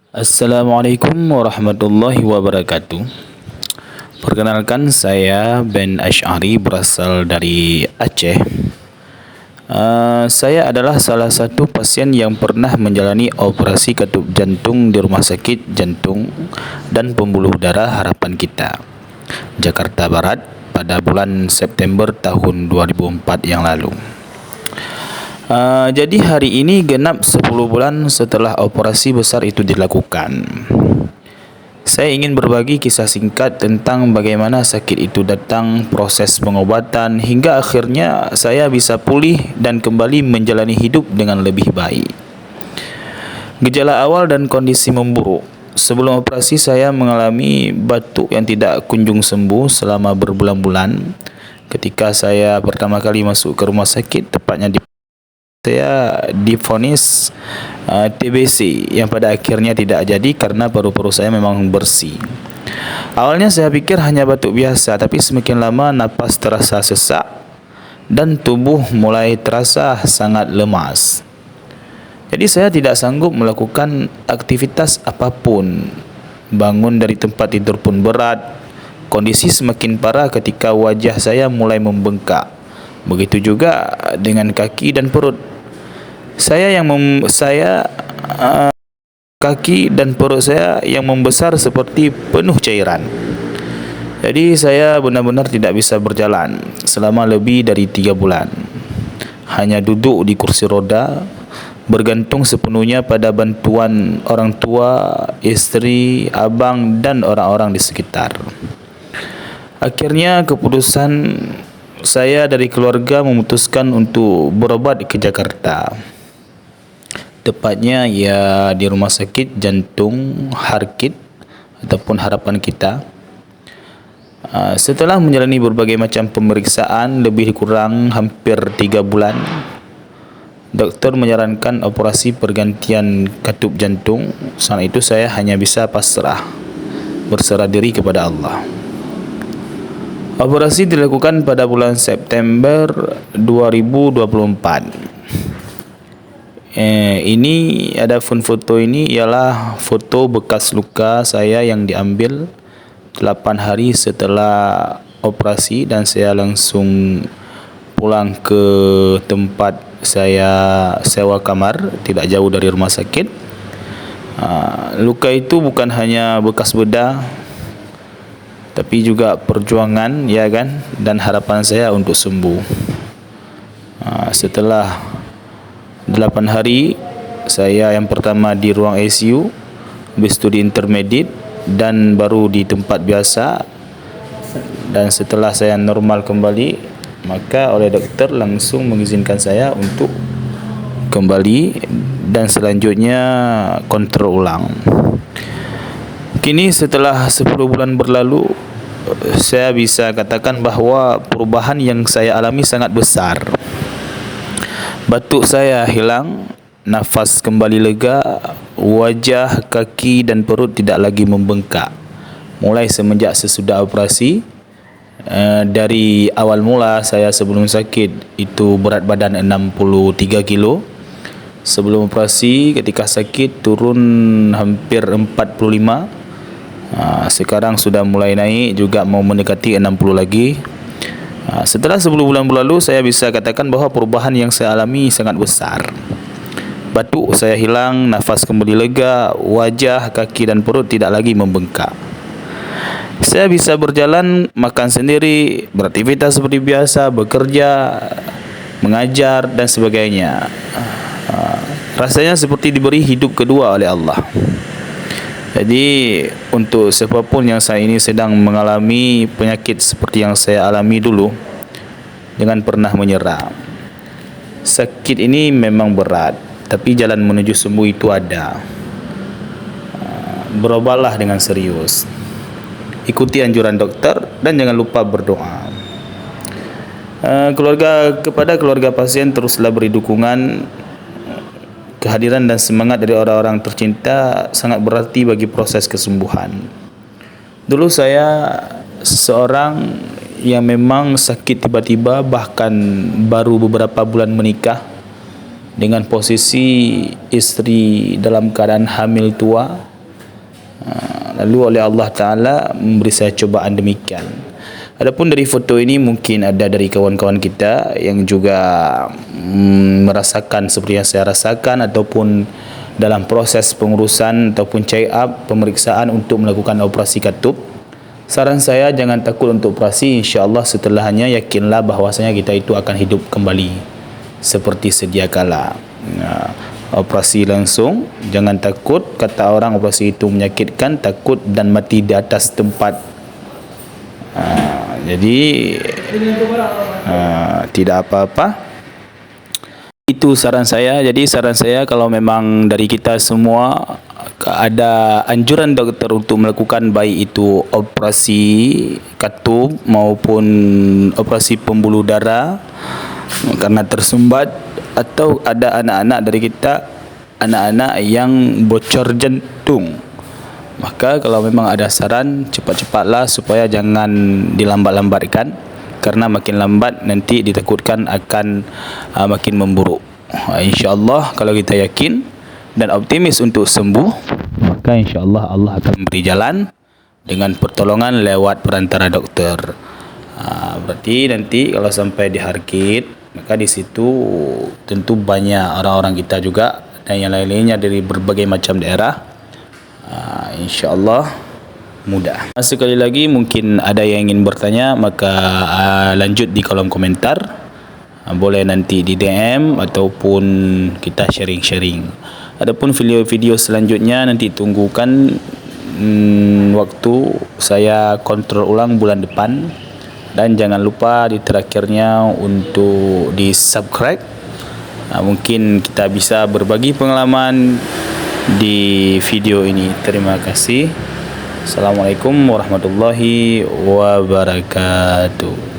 Assalamualaikum warahmatullahi wabarakatuh. Perkenalkan, saya Ben Ash'ari, berasal dari Aceh. Saya adalah salah satu pasien yang pernah menjalani operasi katup jantung di Rumah Sakit Jantung dan Pembuluh Darah Harapan Kita, Jakarta Barat, pada bulan September tahun 2004 yang lalu. Jadi hari ini genap 10 bulan setelah operasi besar itu dilakukan. Saya ingin berbagi kisah singkat tentang bagaimana sakit itu datang, proses pengobatan, hingga akhirnya saya bisa pulih dan kembali menjalani hidup dengan lebih baik. Gejala awal dan kondisi memburuk. Sebelum operasi, saya mengalami batuk yang tidak kunjung sembuh selama berbulan-bulan. Ketika saya pertama kali masuk ke rumah sakit, tepatnya saya divonis TBC, yang pada akhirnya tidak jadi karena paru-paru saya memang bersih. Awalnya saya pikir hanya batuk biasa, tapi semakin lama napas terasa sesak dan tubuh mulai terasa sangat lemas. Jadi saya tidak sanggup melakukan aktivitas apapun. Bangun dari tempat tidur pun berat. Kondisi semakin parah ketika wajah saya mulai membengkak. Begitu juga dengan kaki dan perut. Kaki dan perut saya yang membesar seperti penuh cairan. Jadi saya benar-benar tidak bisa berjalan selama lebih dari 3 bulan. Hanya duduk di kursi roda, bergantung sepenuhnya pada bantuan orang tua, isteri, abang dan orang-orang di sekitar. Akhirnya keputusan saya dari keluarga memutuskan untuk berobat ke Jakarta. Tepatnya ya di Rumah Sakit Jantung Harkit ataupun Harapan Kita. Setelah menjalani berbagai macam pemeriksaan lebih kurang hampir 3 bulan, doktor menyarankan operasi pergantian katup jantung. Saat itu saya hanya bisa berserah diri kepada Allah. Operasi dilakukan pada bulan September 2024. Ini ada foto ini ialah foto bekas luka saya yang diambil 8 hari setelah operasi, dan saya langsung pulang ke tempat saya sewa kamar tidak jauh dari rumah sakit. Luka itu bukan hanya bekas bedah, tapi juga perjuangan, ya kan, dan harapan saya untuk sembuh. Setelah 8 hari, saya yang pertama di ruang ICU, habis itu di intermediate, dan baru di tempat biasa. Dan setelah saya normal kembali, maka oleh doktor langsung mengizinkan saya untuk kembali dan selanjutnya kontrol ulang. Kini setelah 10 bulan berlalu, saya bisa katakan bahawa perubahan yang saya alami sangat besar. Batuk saya hilang, nafas kembali lega, wajah, kaki dan perut tidak lagi membengkak. Mulai semenjak sesudah operasi, dari awal mula saya sebelum sakit itu berat badan 63 kilo. Sebelum operasi ketika sakit turun hampir 45. Sekarang sudah mulai naik juga, mau mendekati 60 lagi. Setelah 10 bulan berlalu, saya bisa katakan bahawa perubahan yang saya alami sangat besar. Batuk saya hilang, nafas kembali lega, wajah, kaki dan perut tidak lagi membengkak. Saya bisa berjalan, makan sendiri, beraktivitas seperti biasa, bekerja, mengajar dan sebagainya. Rasanya seperti diberi hidup kedua oleh Allah. Jadi untuk siapapun yang saat ini sedang mengalami penyakit seperti yang saya alami dulu, jangan pernah menyerah. Sakit ini memang berat, tapi jalan menuju sembuh itu ada. Berobatlah dengan serius, ikuti anjuran dokter dan jangan lupa berdoa. Kepada keluarga pasien, teruslah beri dukungan. Kehadiran dan semangat dari orang-orang tercinta sangat berarti bagi proses kesembuhan. Dulu saya seorang yang memang sakit tiba-tiba, bahkan baru beberapa bulan menikah, dengan posisi istri dalam keadaan hamil tua, Lalu oleh Allah Ta'ala memberi saya cubaan demikian. Adapun dari foto ini mungkin ada dari kawan-kawan kita yang juga merasakan seperti yang saya rasakan ataupun dalam proses pengurusan ataupun check up pemeriksaan untuk melakukan operasi katup. Saran saya jangan takut untuk operasi, insya-Allah setelahnya yakinlah bahwasanya kita itu akan hidup kembali seperti sedia kala. Operasi langsung, jangan takut. Kata orang operasi itu menyakitkan, takut dan mati di atas tempat. Jadi tidak apa-apa. Itu saran saya. Jadi saran saya kalau memang dari kita semua ada anjuran doktor untuk melakukan baik itu operasi katup maupun operasi pembuluh darah karena tersumbat, atau ada anak-anak dari kita, anak-anak yang bocor jantung, maka kalau memang ada saran cepat-cepatlah supaya jangan dilambat-lambatkan, karena makin lambat nanti ditakutkan akan makin memburuk. InsyaAllah kalau kita yakin dan optimis untuk sembuh, maka insyaAllah Allah akan beri jalan dengan pertolongan lewat perantara doktor. Berarti nanti kalau sampai diharkit, maka di situ tentu banyak orang-orang kita juga dan yang lain-lainnya dari berbagai macam daerah. InsyaAllah mudah. Sekali lagi mungkin ada yang ingin bertanya, maka lanjut di kolom komentar. Boleh nanti di DM ataupun kita sharing-sharing. Adapun video-video selanjutnya nanti tunggukan waktu saya kontrol ulang bulan depan. Dan jangan lupa di terakhirnya untuk di subscribe. Mungkin kita bisa berbagi pengalaman di video ini. Terima kasih. Assalamualaikum warahmatullahi wabarakatuh.